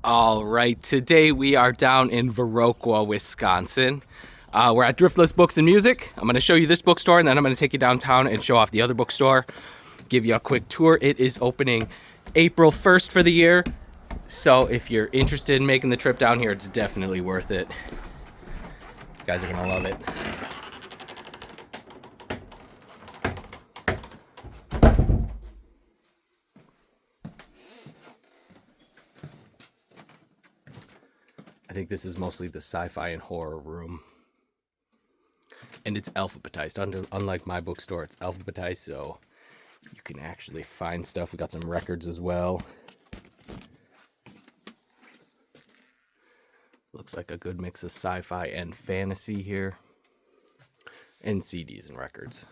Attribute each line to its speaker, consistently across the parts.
Speaker 1: All right, today we are down in Viroqua, Wisconsin. We're at Driftless Books and Music. I'm going to show you this bookstore, and then I'm going to take you downtown and show off the other bookstore, give you a quick tour. It is opening April 1st for the year, so if you're interested in making the trip down here, it's definitely worth it. You guys are going to love it. I think this is mostly the sci-fi and horror room. And it's alphabetized. Unlike my bookstore, it's alphabetized, so you can actually find stuff. We got some records as well. Looks like a good mix of sci-fi and fantasy here. And CDs and records.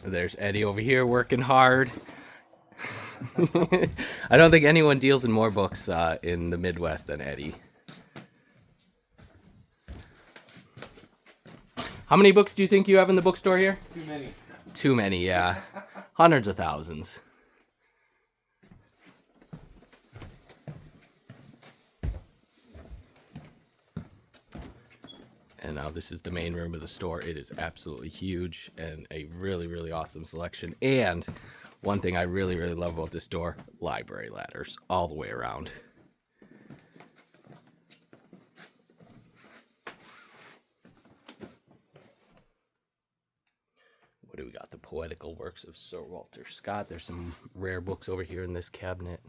Speaker 1: There's Eddie over here working hard. I don't think anyone deals in more books in the Midwest than Eddie. How many books do you think you have in the bookstore here?
Speaker 2: Too many.
Speaker 1: Too many, yeah. Hundreds of thousands. And now this is the main room of the store. It is absolutely huge and a really, really awesome selection. And one thing I really, really love about this store, library ladders all the way around. What do we got? The poetical works of Sir Walter Scott. There's some rare books over here in this cabinet.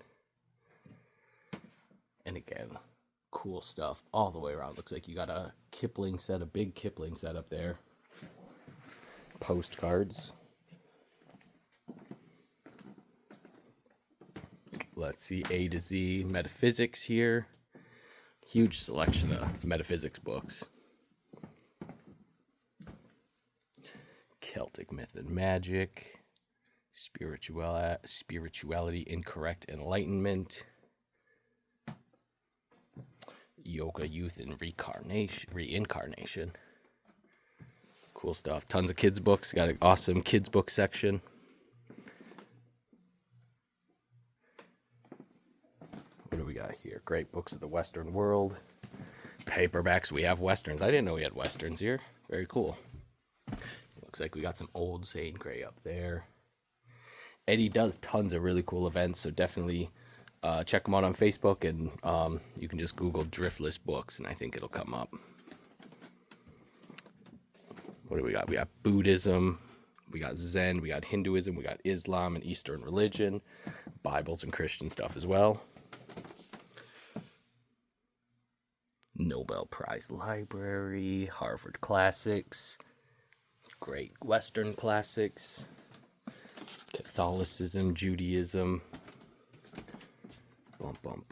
Speaker 1: And again, cool stuff all the way around. Looks like you got a Kipling set, a big Kipling set up there. Postcards. Let's see, A to Z metaphysics here. Huge selection of metaphysics books. Celtic myth and magic. Spirituality, incorrect enlightenment. Yoga, youth, and reincarnation. Cool stuff. Tons of kids' books. Got an awesome kids' book section. What do we got here? Great books of the Western world. Paperbacks. We have Westerns. I didn't know we had Westerns here. Very cool. Looks like we got some old Zane Grey up there. Eddie does tons of really cool events, so definitely check them out on Facebook, and you can just Google Driftless Books, and I think it'll come up. What do we got? We got Buddhism, we got Zen, we got Hinduism, we got Islam and Eastern religion, Bibles and Christian stuff as well. Nobel Prize Library, Harvard Classics, great Western classics, Catholicism, Judaism.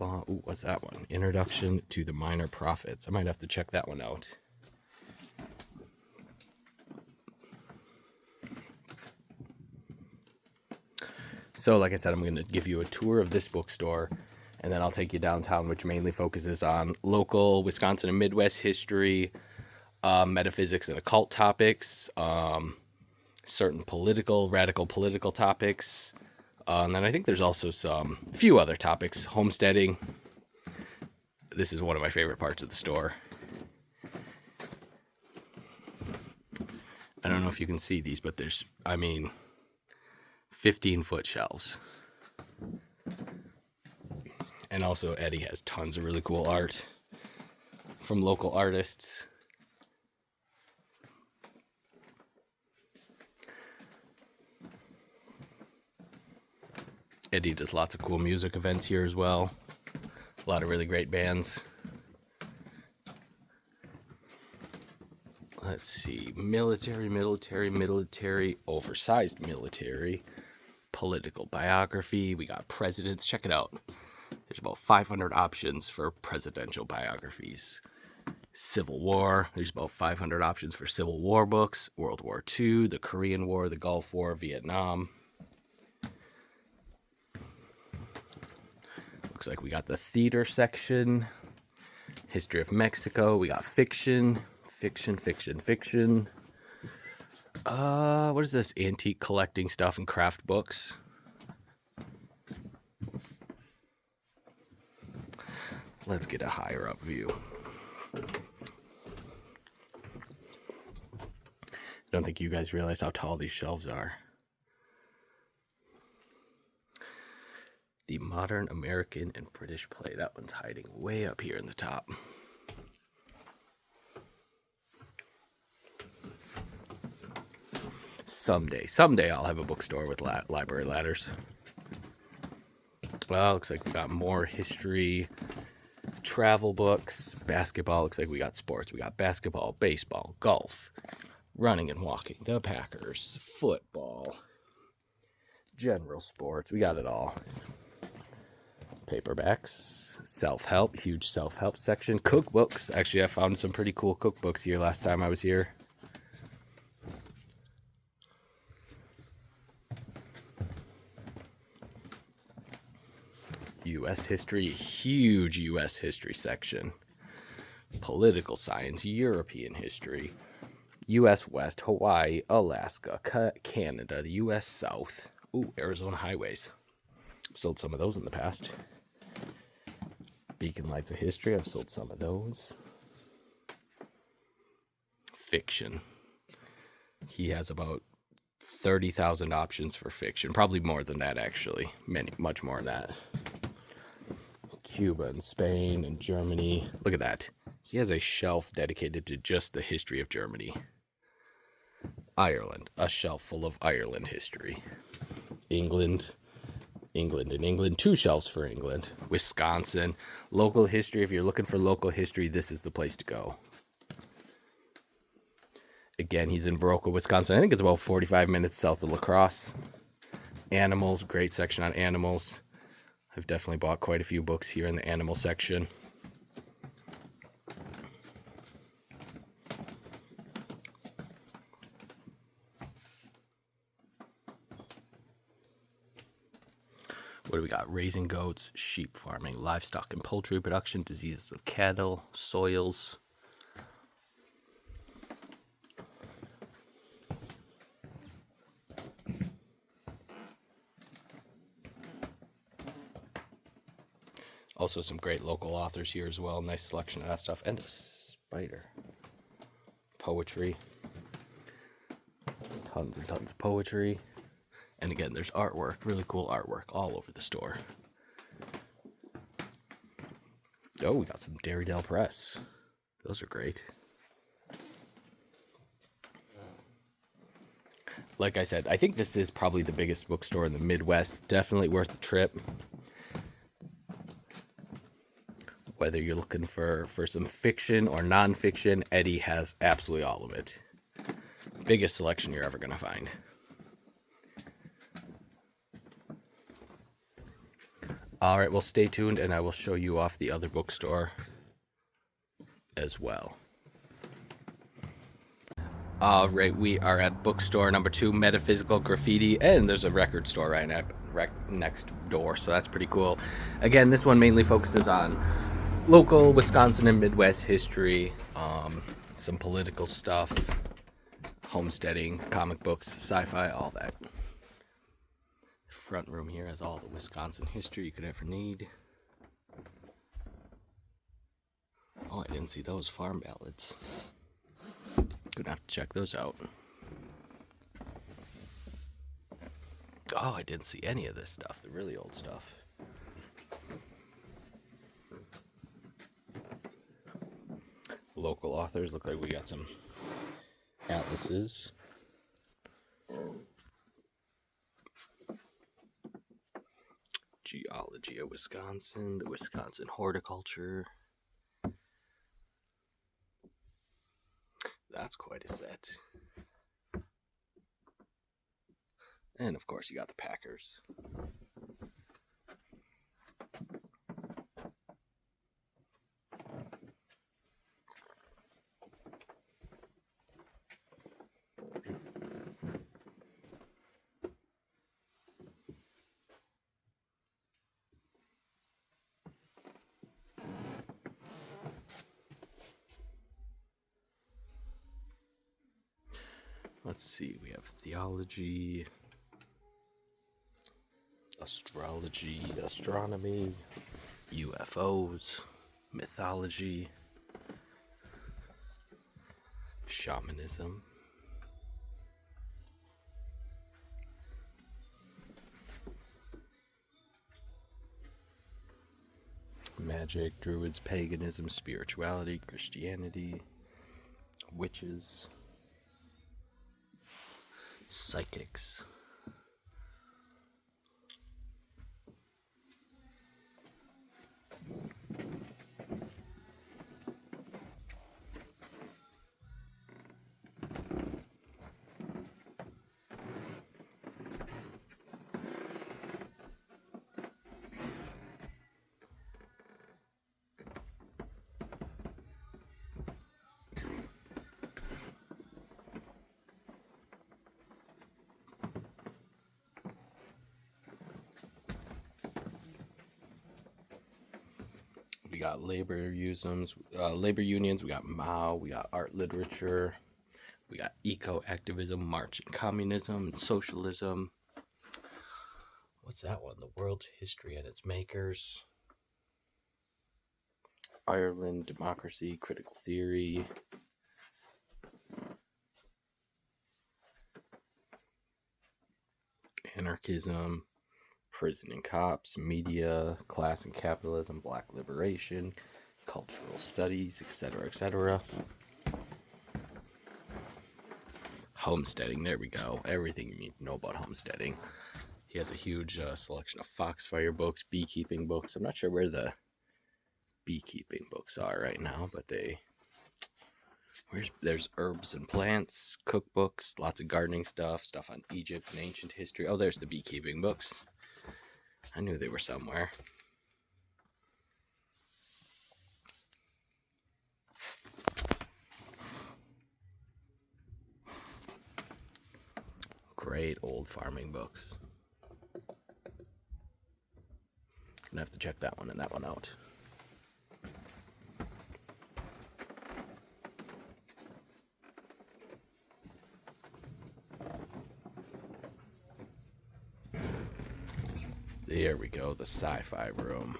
Speaker 1: Ooh, what's that one? Introduction to the Minor Prophets. I might have to check that one out. So, like I said, I'm going to give you a tour of this bookstore, and then I'll take you downtown, which mainly focuses on local Wisconsin and Midwest history, metaphysics and occult topics, certain radical political topics. And then I think there's also a few other topics. Homesteading. This is one of my favorite parts of the store. I don't know if you can see these, but there's, 15-foot shelves. And also Eddie has tons of really cool art from local artists. Eddie does lots of cool music events here as well. A lot of really great bands. Let's see. Military, oversized military, political biography. We got presidents. Check it out. There's about 500 options for presidential biographies. Civil War, there's about 500 options for Civil War books. World War II, the Korean War, the Gulf War, Vietnam. Looks like we got the theater section. History of Mexico. We got fiction. What is this? Antique collecting stuff and craft books. Let's get a higher up view. I don't think you guys realize how tall these shelves are. The modern American and British play. That one's hiding way up here in the top. Someday I'll have a bookstore with library ladders. Well, looks like we got more history, travel books, basketball. Looks like we got sports. We got basketball, baseball, golf, running and walking, the Packers, football, general sports. We got it all. Paperbacks, self-help, huge self-help section. Cookbooks. Actually, I found some pretty cool cookbooks here last time I was here. U.S. history, huge U.S. history section. Political science, European history, U.S. West, Hawaii, Alaska, Canada, the U.S. South. Ooh, Arizona highways. Sold some of those in the past. Beacon Lights of History, I've sold some of those. Fiction. He has about 30,000 options for fiction. Probably more than that, actually. Much more than that. Cuba and Spain and Germany. Look at that. He has a shelf dedicated to just the history of Germany. Ireland. A shelf full of Ireland history. England. Two shelves for England. Wisconsin. Local history. If you're looking for local history, this is the place to go. Again, he's in Viroqua, Wisconsin. I think it's about 45 minutes south of La Crosse. Animals. Great section on animals. I've definitely bought quite a few books here in the animal section. What do we got? Raising goats, sheep farming, livestock and poultry production, diseases of cattle, soils. Also some great local authors here as well. Nice selection of that stuff. And a spider. Poetry. Tons and tons of poetry. And again, there's artwork, really cool artwork all over the store. Oh, we got some Darrydale Press. Those are great. Like I said, I think this is probably the biggest bookstore in the Midwest. Definitely worth the trip. Whether you're looking for some fiction or nonfiction, Eddie has absolutely all of it. Biggest selection you're ever going to find. All right, well, stay tuned, and I will show you off the other bookstore as well. All right, we are at bookstore number 2, Metaphysical Graffiti, and there's a record store right next door, so that's pretty cool. Again, this one mainly focuses on local Wisconsin and Midwest history, some political stuff, homesteading, comic books, sci-fi, all that. Front room here has all the Wisconsin history you could ever need. Oh, I didn't see those farm ballads. Gonna have to check those out. Oh, I didn't see any of this stuff, the really old stuff. Local authors, look like we got some atlases. Geology of Wisconsin, the Wisconsin horticulture. That's quite a set. And of course you got the Packers. Let's see, we have theology, astrology, astronomy, UFOs, mythology, shamanism, magic, druids, paganism, spirituality, Christianity, witches, psychics. We got labor unions. We got Mao. We got art literature. We got eco-activism, marching communism, and socialism. What's that one? The world's history and its makers. Ireland, democracy, critical theory. Anarchism, prison and cops, media, class and capitalism, black liberation, cultural studies, etc., etc. Homesteading, there we go. Everything you need to know about homesteading. He has a huge selection of foxfire books, beekeeping books. I'm not sure where the beekeeping books are right now, but there's herbs and plants, cookbooks, lots of gardening stuff on Egypt and ancient history. Oh, there's the beekeeping books. I knew they were somewhere. Great old farming books. Gonna have to check that one and that one out. There we go, the sci-fi room.